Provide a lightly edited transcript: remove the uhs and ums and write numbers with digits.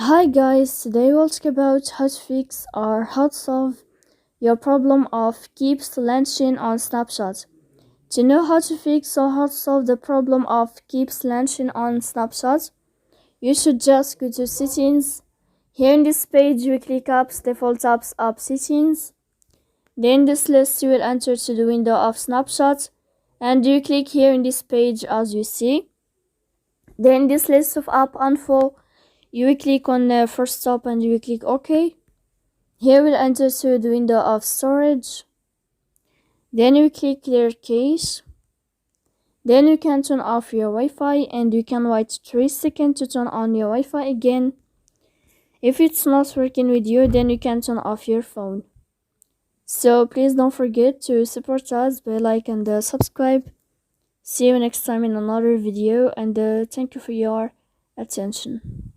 Hi guys, today we'll talk about how to fix or how to solve your problem of keeps launching on Snapchat. To know how to fix or how to solve the problem of keeps launching on Snapchat, you should just go to settings. Here in this page you click apps, default apps, app settings. Then this list you will enter to the window of Snapchat and you click here in this page as you see. Then this list of app info, you will click on the first stop and you will click OK. Here we'll enter to the window of storage. Then you click clear cache. Then you can turn off your Wi-Fi and you can wait 3 seconds to turn on your Wi-Fi again. If it's not working with you, then you can turn off your phone. So please don't forget to support us by like and subscribe. See you next time in another video and thank you for your attention.